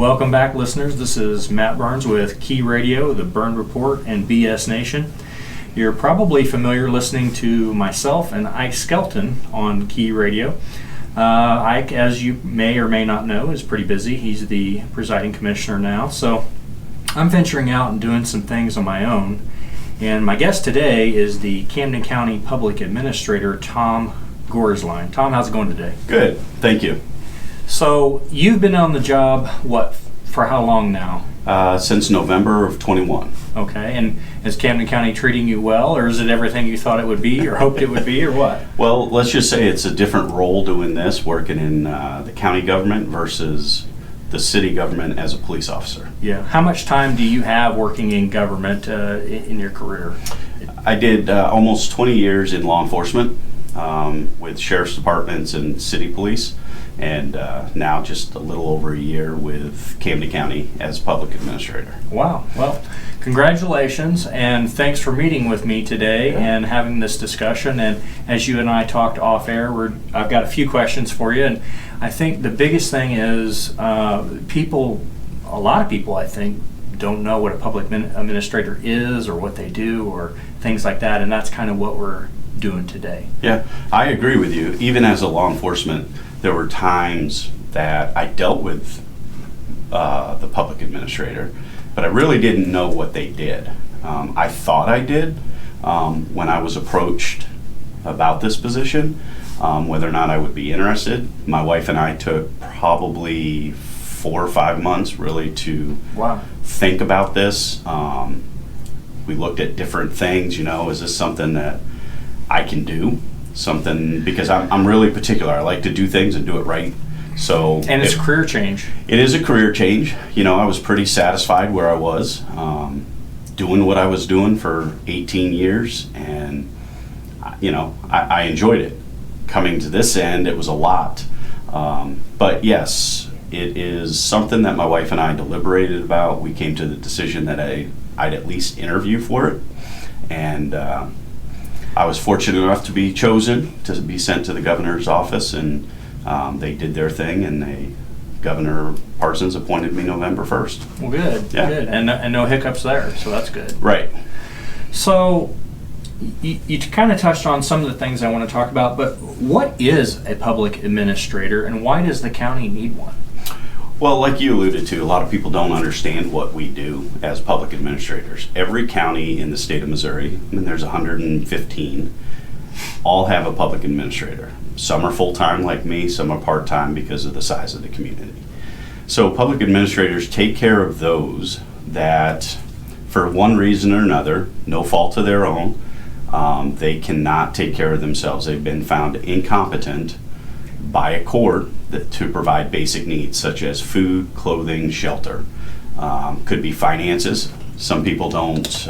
Welcome back, listeners. This is Matt Burns with Key Radio, the Burn Report, and BS Nation. You're probably familiar listening to myself and Ike Skelton on Key Radio. Ike, as you may or may not know, is pretty busy. He's the presiding commissioner now, so I'm venturing out and doing some things on my own. And my guest today is the Camden County Public Administrator, Tom Gorsline. Tom, how's it going today? Good, thank you. So you've been on the job, for how long now? Since November of 21. Okay, and is Camden County treating you well, or is it everything you thought it would be, or hoped it would be, or what? Well, let's just say it's a different role doing this, working in the county government versus the city government as a police officer. Yeah. How much time do you have working in government in your career? I did almost 20 years in law enforcement with sheriff's departments and city police, and now just a little over a year with Camden County as public administrator. Wow. Well, congratulations, and thanks for meeting with me today and having this discussion. And as you and I talked off air, I've got a few questions for you. And I think the biggest thing is a lot of people, I think, don't know what a public administrator is or what they do or things like that. And that's kind of what we're doing today. Yeah, I agree with you. Even as a law enforcement, there were times that I dealt with the public administrator, but I really didn't know what they did. I thought I did when I was approached about this position, whether or not I would be interested. My wife and I took probably 4 or 5 months really to think about this. We looked at different things, is this something that I can do? Because I'm really particular. I like to do things and do it right. And it's a career change. It is a career change. I was pretty satisfied where I was, doing what I was doing for 18 years, and I enjoyed it. Coming to this end, it was a lot. But yes, it is something that my wife and I deliberated about. We came to the decision that I'd at least interview for it, and I was fortunate enough to be chosen to be sent to the governor's office, and they did their thing, and Governor Parsons appointed me November 1st. Well, good, yeah. Good, and no hiccups there, so that's good. Right. So you kind of touched on some of the things I want to talk about, but what is a public administrator, and why does the county need one? Well, like you alluded to, a lot of people don't understand what we do as public administrators. Every county in the state of Missouri, and there's 115, all have a public administrator. Some are full-time like me, some are part-time because of the size of the community. So public administrators take care of those that, for one reason or another, no fault of their own, they cannot take care of themselves. They've been found incompetent by a court to provide basic needs such as food, clothing, shelter. Could be finances. Some people don't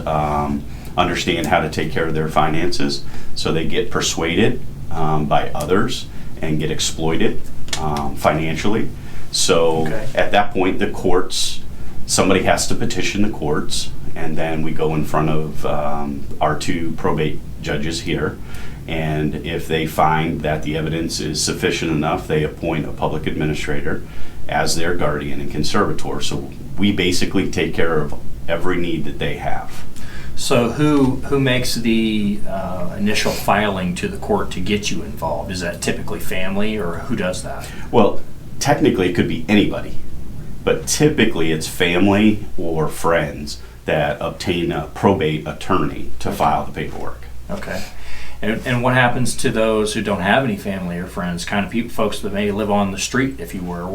understand how to take care of their finances, so they get persuaded by others and get exploited financially. So at that point, the courts, somebody has to petition the courts, and then we go in front of our 2 probate judges here. And if they find that the evidence is sufficient enough, they appoint a public administrator as their guardian and conservator. So we basically take care of every need that they have. So who makes the initial filing to the court to get you involved? Is that typically family, or who does that? Well, technically it could be anybody, but typically it's family or friends that obtain a probate attorney to file the paperwork. Okay. And what happens to those who don't have any family or friends, kind of folks that may live on the street, if you were?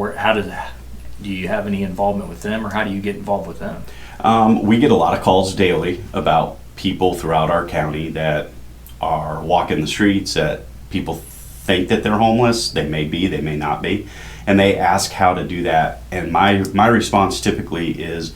Do you have any involvement with them, or how do you get involved with them? We get a lot of calls daily about people throughout our county that are walking the streets, that people think that they're homeless. They may be, they may not be, and they ask how to do that. And my response typically is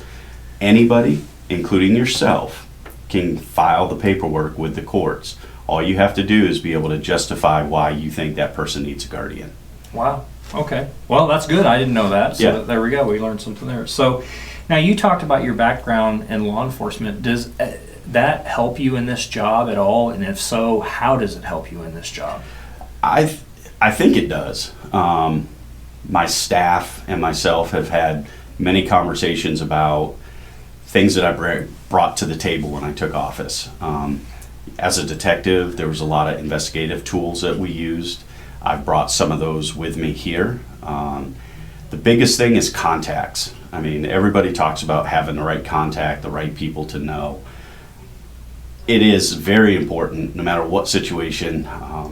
anybody, including yourself, can file the paperwork with the courts. All you have to do is be able to justify why you think that person needs a guardian. Wow. Okay. Well, that's good. I didn't know that. So yeah. There we go. We learned something there. So now you talked about your background in law enforcement. Does that help you in this job at all? And if so, how does it help you in this job? I think it does. My staff and myself have had many conversations about things that I brought to the table when I took office. As a detective, there was a lot of investigative tools that we used. I've brought some of those with me here. The biggest thing is contacts. I mean, everybody talks about having the right contact, the right people to know. It is very important no matter what situation.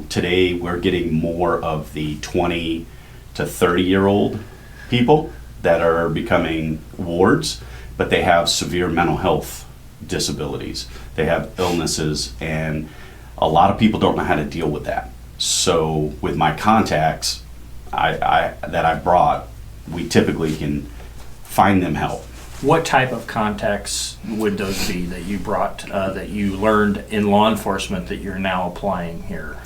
Today, we're getting more of the 20 to 30-year-old people that are becoming wards, but they have severe mental health disabilities. They have illnesses, and a lot of people don't know how to deal with that. So with my contacts that I brought, we typically can find them help. What type of contacts would those be that you brought, that you learned in law enforcement that you're now applying here?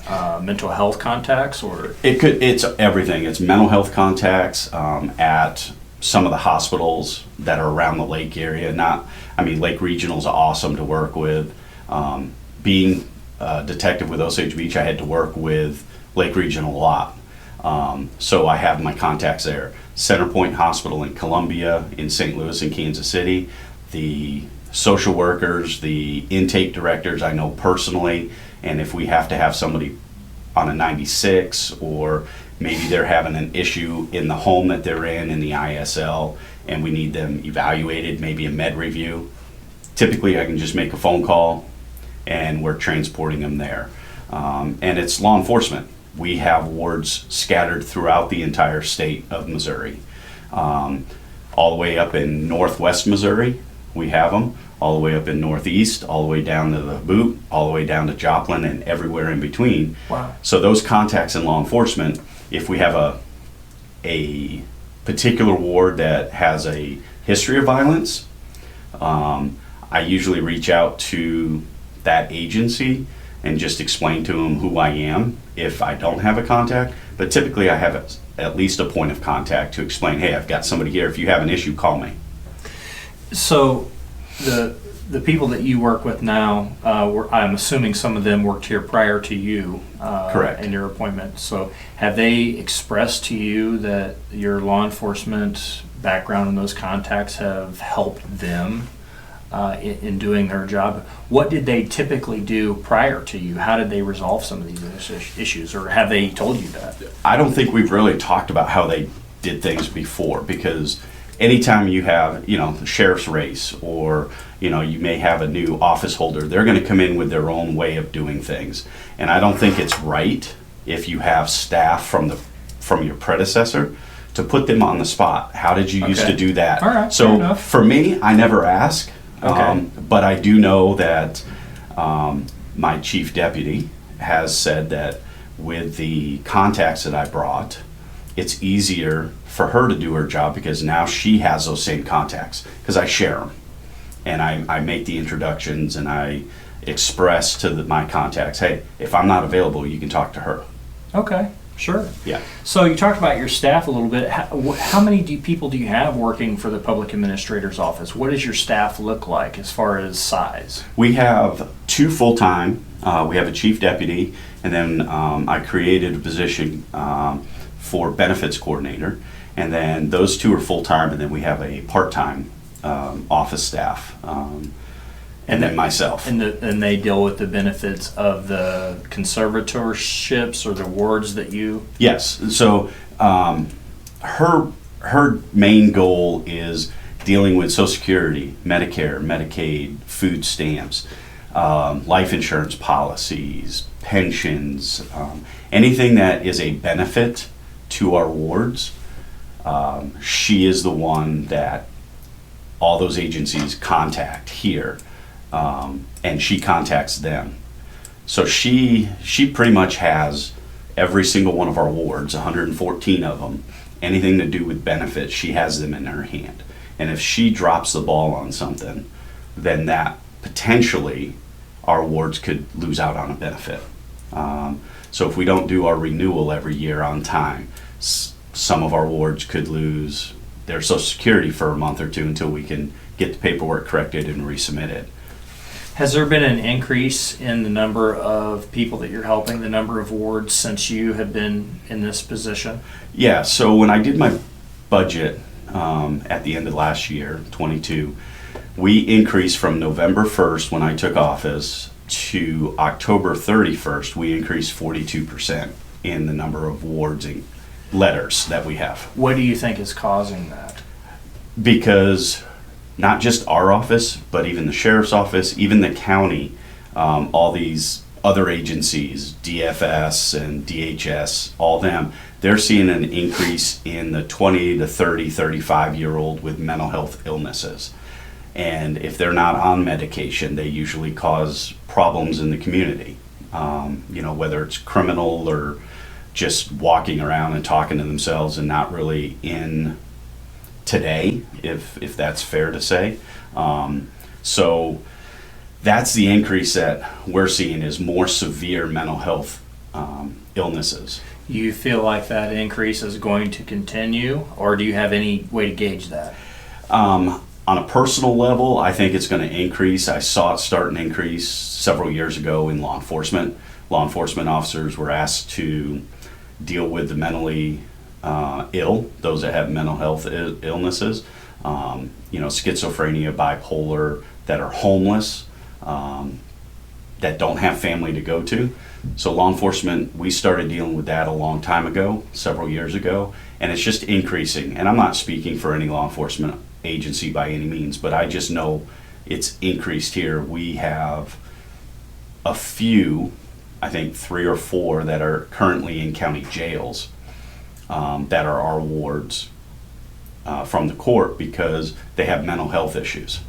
Mental health contacts, or? It's everything. It's mental health contacts at some of the hospitals that are around the lake area. Lake Regional's awesome to work with. Being a detective with Osage Beach, I had to work with Lake Regional a lot. So I have my contacts there. Centerpoint Hospital in Columbia, in St. Louis, and Kansas City. The social workers, the intake directors I know personally, and if we have to have somebody on a 96, or maybe they're having an issue in the home that they're in the ISL, and we need them evaluated, maybe a med review, typically I can just make a phone call and we're transporting them there. And it's law enforcement. We have wards scattered throughout the entire state of Missouri. All the way up in northwest Missouri, we have them. All the way up in northeast, all the way down to the Boot, all the way down to Joplin, and everywhere in between. Wow. So those contacts in law enforcement, if we have a particular ward that has a history of violence, I usually reach out to that agency and just explain to them who I am if I don't have a contact. But typically I have at least a point of contact to explain, hey, I've got somebody here. If you have an issue, call me. So the people that you work with now, I'm assuming some of them worked here prior to you. Correct. In your appointment. So have they expressed to you that your law enforcement background and those contacts have helped them in doing their job? What did they typically do prior to you? How did they resolve some of these issues, or have they told you that? I don't think we've really talked about how they did things before, because anytime you have, the sheriff's race, or, you may have a new office holder, they're going to come in with their own way of doing things. And I don't think it's right if you have staff from your predecessor to put them on the spot. How did you used to do that? All right, fair so enough. For me, I never ask. Okay. But I do know that my chief deputy has said that with the contacts that I brought, it's easier for her to do her job because now she has those same contacts, because I share them. And I make the introductions, and I express to my contacts, hey, if I'm not available, you can talk to her. Okay, sure. Yeah. So you talked about your staff a little bit. How many people do you have working for the public administrator's office? What does your staff look like as far as size? We have 2 full-time. We have a chief deputy, and then I created a position for benefits coordinator, and then those 2 are full-time, and then we have a part-time office staff, and then myself. And they deal with the benefits of the conservatorships or the wards that you... Yes. So her main goal is dealing with Social Security, Medicare, Medicaid, food stamps, life insurance policies, pensions, anything that is a benefit to our wards. She is the one that all those agencies contact here, and she contacts them. So she pretty much has every single one of our wards, 114 of them, anything to do with benefits, she has them in her hand. And if she drops the ball on something, then that potentially our wards could lose out on a benefit. So if we don't do our renewal every year on time, some of our wards could lose their Social Security for a month or 2 until we can get the paperwork corrected and resubmitted. Has there been an increase in the number of people that you're helping, the number of wards, since you have been in this position? Yeah, so when I did my budget at the end of last year, 22, we increased from November 1st when I took office to October 31st, we increased 42% in the number of wards and letters that we have. What do you think is causing that? Because not just our office, but even the sheriff's office, even the county, all these other agencies, DFS and DHS, all them, they're seeing an increase in the 20 to 30, 35-year-old with mental health illnesses. And if they're not on medication, they usually cause problems in the community. Whether it's criminal or just walking around and talking to themselves and not really in today, if that's fair to say. So that's the increase that we're seeing, is more severe mental health illnesses. You feel like that increase is going to continue, or do you have any way to gauge that? On a personal level, I think it's going to increase. I saw it start an increase several years ago in law enforcement. Law enforcement officers were asked to deal with the mentally ill, those that have mental health illnesses, schizophrenia, bipolar, that are homeless, that don't have family to go to. So law enforcement, we started dealing with that a long time ago, several years ago, and it's just increasing. And I'm not speaking for any law enforcement agency by any means, but I just know it's increased here. We have a few, I think 3 or 4 that are currently in county jails, that are our wards from the court, because they have mental health issues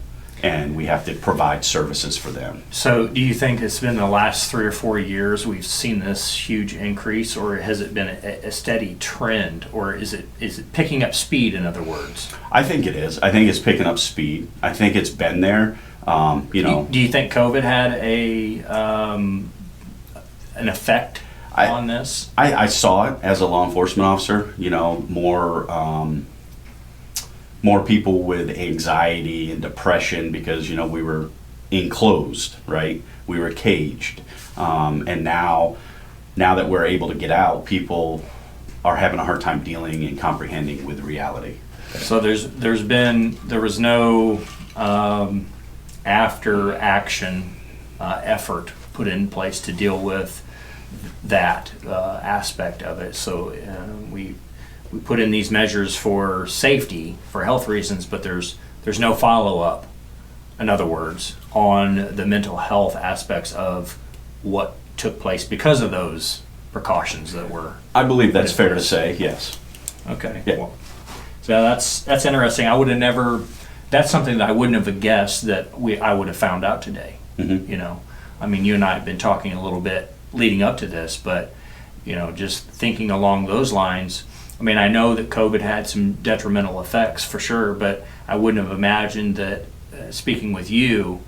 and we have to provide services for them. So do you think it's been the last 3 or 4 years we've seen this huge increase, or has it been a steady trend, or is it picking up speed, in other words? I think it is. I think it's picking up speed. I think it's been there. Do you think COVID had an effect on this? I saw it as a law enforcement officer, more people with anxiety and depression, because, we were enclosed, right? We were caged. And now that we're able to get out, people are having a hard time dealing and comprehending with reality. So there was no after action effort put in place to deal with that aspect of it. So we put in these measures for safety, for health reasons, but there's no follow-up, in other words, on the mental health aspects of what took place because of those precautions that were. I believe that's fair to say, yes. Okay. Yeah. Well, so that's interesting. I would have never. That's something that I wouldn't have guessed that I would have found out today. Mm-hmm. I mean, you and I have been talking a little bit leading up to this, but just thinking along those lines. I mean, I know that COVID had some detrimental effects for sure, but I wouldn't have imagined that, speaking with you,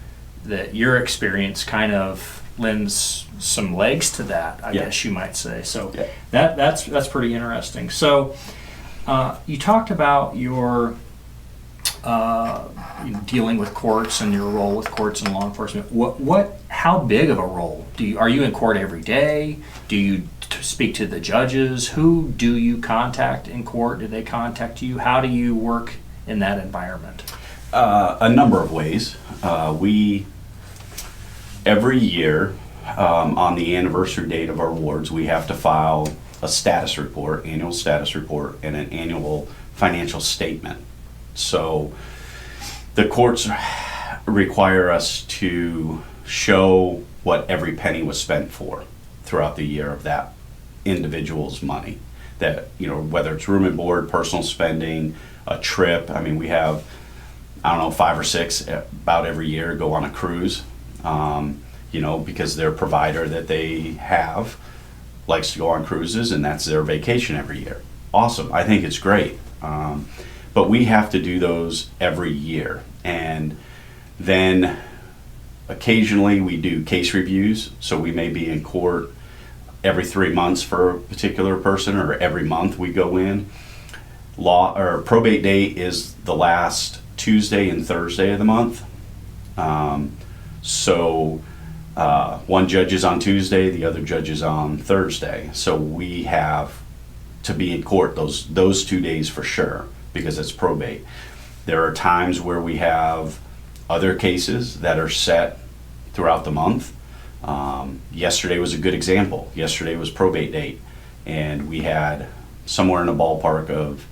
that your experience kind of lends some legs to that, I guess you might say. So that's pretty interesting. So you talked about your dealing with courts and your role with courts and law enforcement. How big of a role are you in court every day? Do you speak to the judges? Who do you contact in court? Do they contact you? How do you work in that environment? A number of ways. We every year, on the anniversary date of our awards, we have to file a status report, annual status report, and an annual financial statement. So the courts require us to show what every penny was spent for throughout the year of that individual's money. That, whether it's room and board, personal spending, a trip. I mean, we have, 5 or 6 about every year go on a cruise, because their provider that they have likes to go on cruises, and that's their vacation every year. Awesome. I think it's great. But we have to do those every year. And then occasionally we do case reviews. So we may be in court every 3 months for a particular person, or every month we go in. Probate day is the last Tuesday and Thursday of the month. So one judge is on Tuesday, the other judge is on Thursday. So we have to be in court those 2 days for sure. because it's probate. There are times where we have other cases that are set throughout the month. Yesterday was a good example. Yesterday was probate date, and we had somewhere in a ballpark of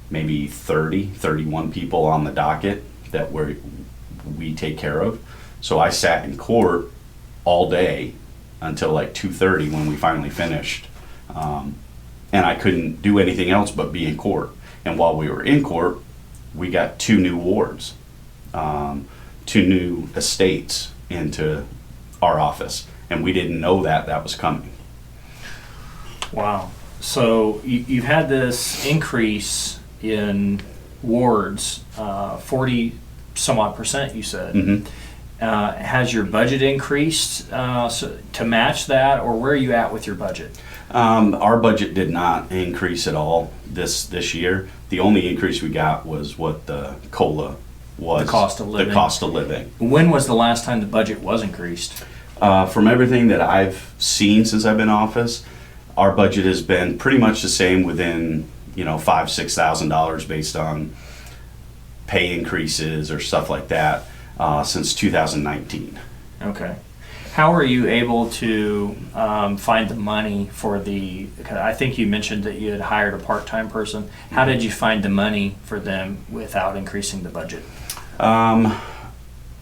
maybe 31 people on the docket that we take care of. So I sat in court all day until like 2:30 when we finally finished. And I couldn't do anything else but be in court. And while we were in court, we got 2 new wards, 2 new estates into our office. And we didn't know that was coming. Wow. So you've had this increase in wards, 40 some odd percent, you said. Mm-hmm. Has your budget increased to match that, or where are you at with your budget? Our budget did not increase at all this year. The only increase we got was what the COLA was. The cost of living. The cost of living. When was the last time the budget was increased? From everything that I've seen since I've been in office, our budget has been pretty much the same, within $5,000-6,000 based on pay increases or stuff like that, since 2019. Okay. How are you able to find the money for I think you mentioned that you had hired a part-time person. How did you find the money for them without increasing the budget? A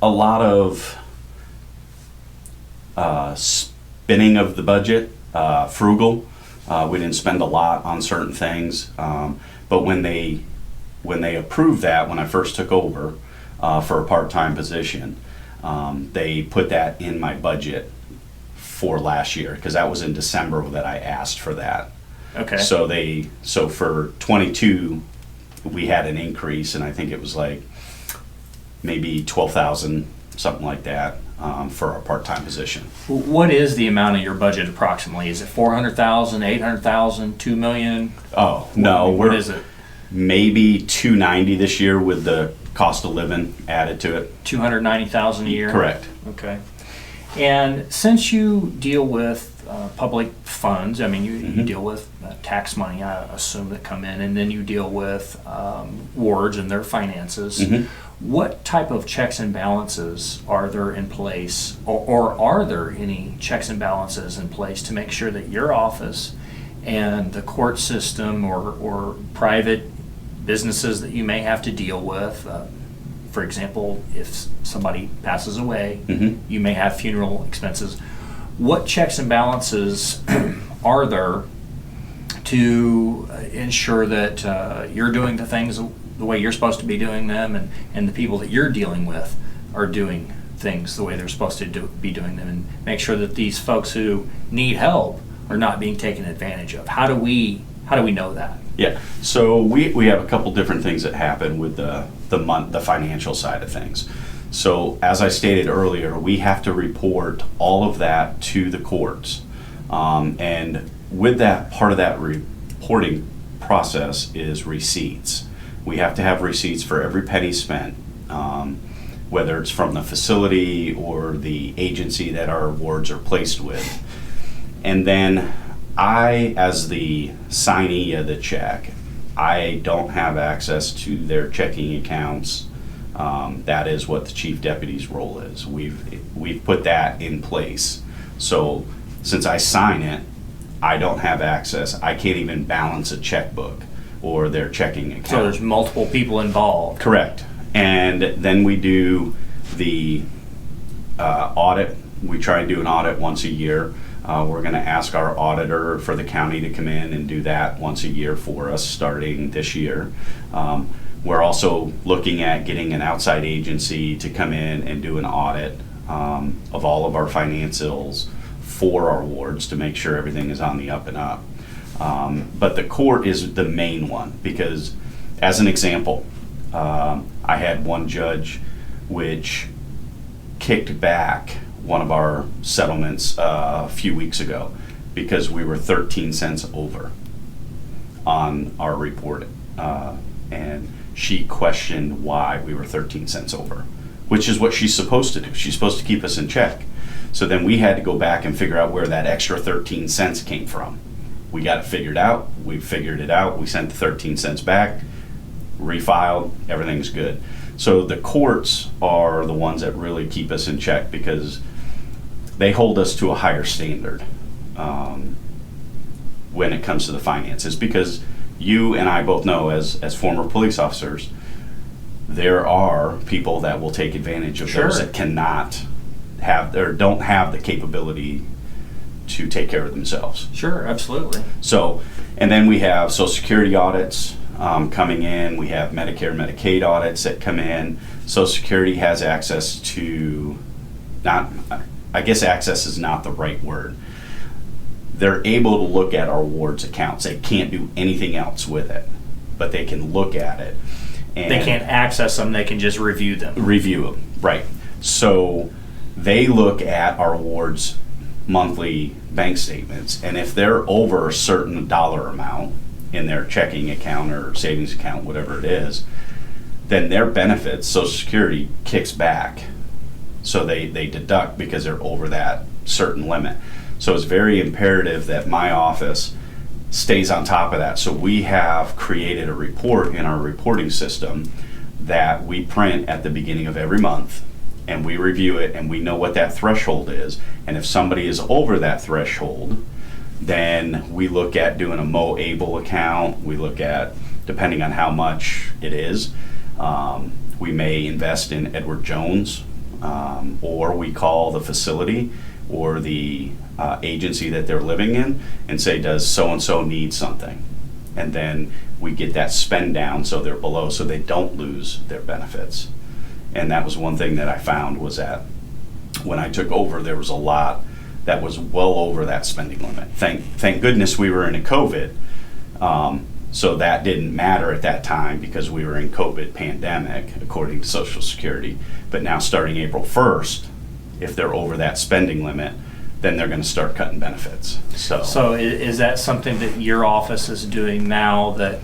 lot of spinning of the budget, frugal. We didn't spend a lot on certain things, but when they approved that, when I first took over for a part-time position, they put that in my budget for last year, because that was in December that I asked for that. Okay. So for 22, we had an increase, and I think it was like maybe 12,000, something like that, for our part-time position. What is the amount of your budget approximately? Is it 400,000, 800,000, 2 million? Oh, no. What is it? Maybe 290 this year with the cost of living added to it. 290,000 a year? Correct. Okay. And since you deal with public funds, I mean, you deal with tax money, I assume, that come in, and then you deal with wards and their finances. Mm-hmm. What type of checks and balances are there in place, or are there any checks and balances in place to make sure that your office and the court system or private businesses that you may have to deal with, for example, if somebody passes away, you may have funeral expenses. What checks and balances are there to ensure that you're doing the things the way you're supposed to be doing them, and the people that you're dealing with are doing things the way they're supposed to be doing them, and make sure that these folks who need help are not being taken advantage of? How do we know that? Yeah, so we have a couple different things that happen with the financial side of things. So as I stated earlier, we have to report all of that to the courts, and with that, part of that reporting process is receipts. We have to have receipts for every penny spent, whether it's from the facility or the agency that our wards are placed with. And then I, as the signee of the check, I don't have access to their checking accounts. That is what the chief deputy's role is. We've put that in place. So since I sign it, I don't have access. I can't even balance a checkbook or their checking account. So there's multiple people involved. Correct. And then we do the audit. We try and do an audit once a year. We're going to ask our auditor for the county to come in and do that once a year for us starting this year. We're also looking at getting an outside agency to come in and do an audit of all of our financials for our wards to make sure everything is on the up and up. But the court is the main one, because as an example, I had one judge which kicked back one of our settlements a few weeks ago because we were 13 cents over on our report, and she questioned why we were 13 cents over, which is what she's supposed to do. She's supposed to keep us in check. So then we had to go back and figure out where that extra 13 cents came from. We got it figured out. We figured it out. We sent the 13 cents back. refiled, everything's good. So the courts are the ones that really keep us in check because they hold us to a higher standard when it comes to the finances. Because you and I both know, as former police officers, there are people that will take advantage of Sure. those that cannot have or don't have the capability to take care of themselves. Sure, absolutely. So, and then we have Social Security audits coming in. We have Medicare, Medicaid audits that come in. Social Security has access to, I guess access is not the right word. They're able to look at our ward's accounts. They can't do anything else with it, but they can look at it. And They can't access them, they can just review them. review them, right. So they look at our ward's monthly bank statements, and if they're over a certain dollar amount in their checking account or savings account, whatever it is, then their benefits, Social Security, kicks back. So they deduct because they're over that certain limit. So it's very imperative that my office stays on top of that. So we have created a report in our reporting system that we print at the beginning of every month, and we review it, and we know what that threshold is. And if somebody is over that threshold, then we look at doing a Mo-Able account. We look at, depending on how much it is, we may invest in Edward Jones, or we call the facility or the agency that they're living in and say, does so-and-so need something? And then we get that spend down so they're below, so they don't lose their benefits. And that was one thing that I found was that when I took over, there was a lot that was well over that spending limit. Thank goodness we were in a COVID, so that didn't matter at that time because we were in COVID pandemic, according to Social Security. But now starting April 1st, if they're over that spending limit, then they're going to start cutting benefits. So is that something that your office is doing now that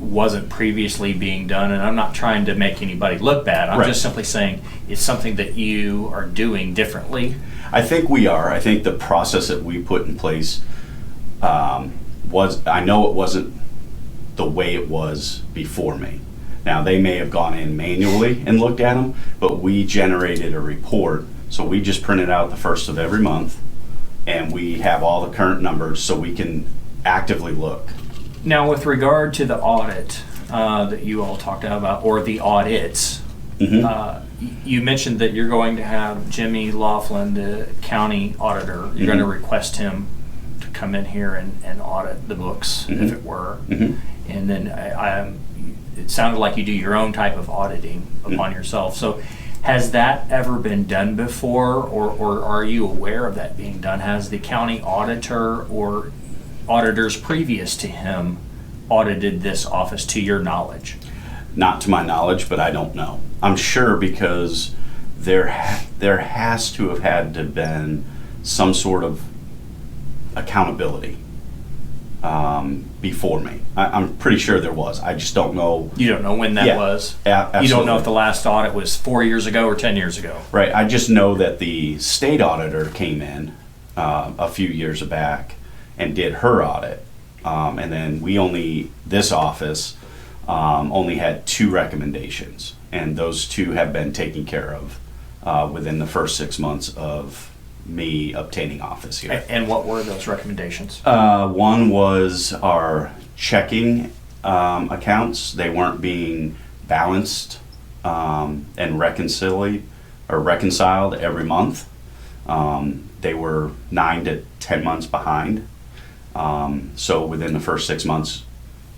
wasn't previously being done? And I'm not trying to make anybody look bad. I'm Right. just simply saying it's something that you are doing differently. I think we are. I think the process that we put in place I know it wasn't the way it was before me. Now, they may have gone in manually and looked at them, but we generated a report. So we just print it out the first of every month, and we have all the current numbers so we can actively look. Now, with regard to the audit that you all talked about, or the audits, you mentioned that you're going to have Jimmy Laughlin, the county auditor, you're going to request him to come in here and audit the books, if it were. And then it sounded like you do your own type of auditing upon yourself. So has that ever been done before, or are you aware of that being done? Has the county auditor or auditors previous to him audited this office to your knowledge? Not to my knowledge, but I don't know. I'm sure because there has to have had to been some sort of accountability before me. I'm pretty sure there was. I just don't know. You don't know when that was? Absolutely. You don't know if the last audit was 4 years ago or 10 years ago? Right. I just know that the state auditor came in a few years back and did her audit. And then this office only had 2 recommendations. And those 2 have been taken care of within the first 6 months of me obtaining office here. And what were those recommendations? One was our checking accounts. They weren't being balanced and reconciled every month. They were 9 to 10 months behind. So within the first 6 months,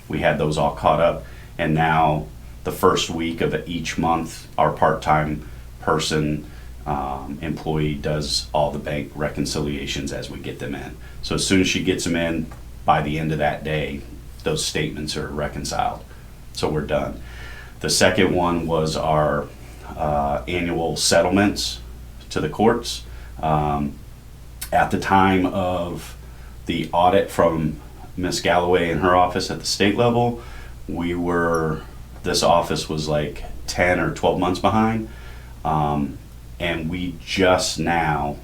we had those all caught up. And now the first week of each month, our part-time person employee does all the bank reconciliations as we get them in. So as soon as she gets them in, by the end of that day, those statements are reconciled. So we're done. The second one was our annual settlements to the courts. At the time of the audit from Miss Galloway in her office at the state level, this office was like 10 or 12 months behind. And we just now,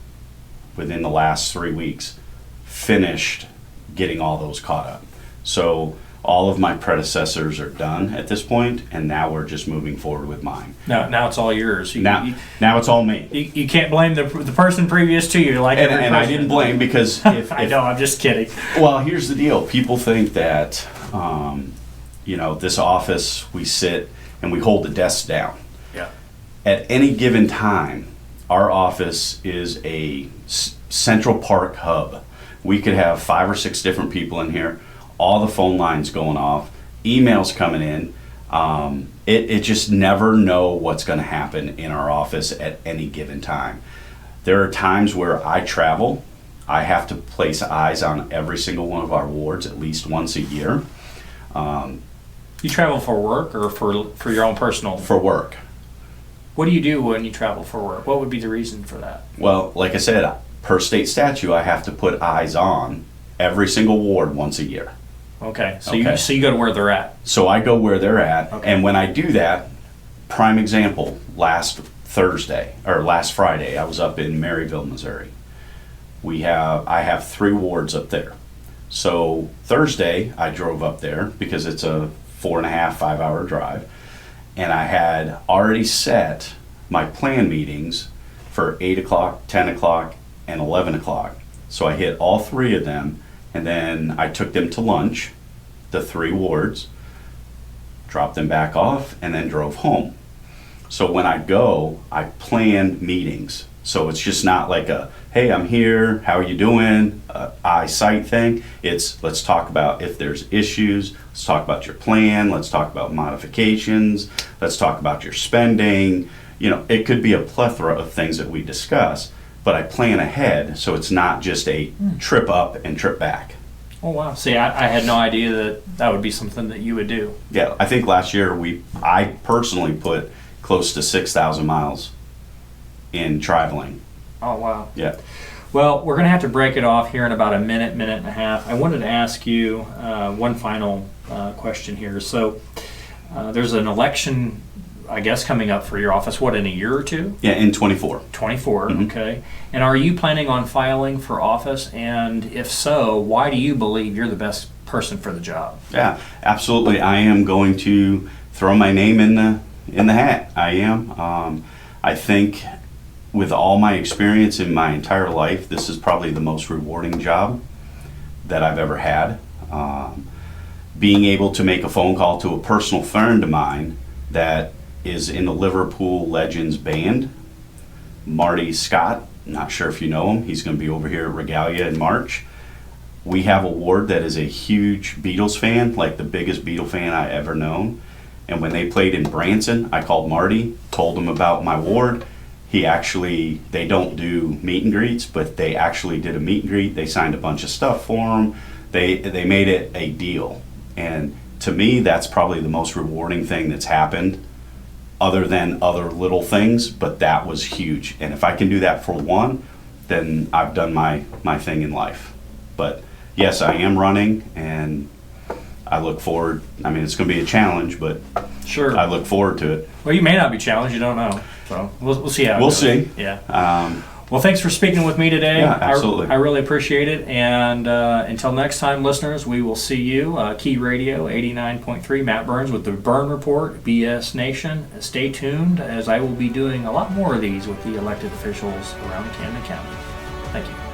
within the last 3 weeks, finished getting all those caught up. So All of my predecessors are done at this point, and now we're just moving forward with mine. Now it's all yours. Now it's all me. You can't blame the person previous to you, like every And I president. didn't blame, because if I know, I'm just kidding. well, here's the deal. People think that, this office, we sit and we hold the desks down. Yeah. At any given time, our office is a Central Park hub. We could have 5 or 6 different people in here, all the phone lines going off, emails coming in. It just never know what's going to happen in our office at any given time. There are times where I travel. I have to place eyes on every single one of our wards at least once a year. You travel for work or for your own personal? For work. What do you do when you travel for work? What would be the reason for that? Well, like I said, per state statute, I have to put eyes on every single ward once a year. Okay, so Okay. you go to where they're at. So I go where they're at, Okay. and when I do that, prime example, last Friday, I was up in Maryville, Missouri. I have 3 wards up there. So Thursday, I drove up there because it's a 4.5, 5-hour drive, and I had already set my plan meetings for 8 o'clock, 10 o'clock, and 11 o'clock. So I hit all 3 of them, and then I took them to lunch, the 3 wards, dropped them back off, and then drove home. So when I go, I plan meetings. So it's just not like a, hey, I'm here, how are you doing, eyesight thing. It's, let's talk about if there's issues, let's talk about your plan, let's talk about modifications, let's talk about your spending. It could be a plethora of things that we discuss, but I plan ahead, so it's not just a trip up and trip back. Oh, wow. See, I had no idea that would be something that you would do. Yeah, I think last year I personally put close to 6,000 miles in traveling. Oh, wow. Yeah. Well, we're going to have to break it off here in about a minute and a half. I wanted to ask you one final question here. So there's an election, I guess, coming up for your office, in a year or two? Yeah, in 24. 24, Mhm. okay. And are you planning on filing for office? And if so, why do you believe you're the best person for the job? Yeah, absolutely. I am going to throw my name in the hat. I am. I think with all my experience in my entire life, this is probably the most rewarding job that I've ever had. Being able to make a phone call to a personal friend of mine that is in the Liverpool Legends band, Marty Scott. Not sure if you know him. He's going to be over here at Regalia in March. We have a ward that is a huge Beatles fan, like the biggest Beatle fan I ever known. And when they played in Branson, I called Marty, told him about my ward. They don't do meet and greets, but they actually did a meet and greet. They signed a bunch of stuff for him. They made it a deal. And to me, that's probably the most rewarding thing that's happened, other than other little things, but that was huge. And if I can do that for one, then I've done my thing in life. But yes, I am running, and I look forward. I mean, it's going to be a challenge, but Sure. I look forward to it. Well, you may not be challenged. You don't know. So we'll see how it We'll goes. see. Yeah. Well, thanks for speaking with me today. Yeah, absolutely. I really appreciate it. And until next time, listeners, we will see you. Key Radio 89.3, Matt Burns with the Burn Report, BS Nation. Stay tuned, as I will be doing a lot more of these with the elected officials around Camden County. Thank you.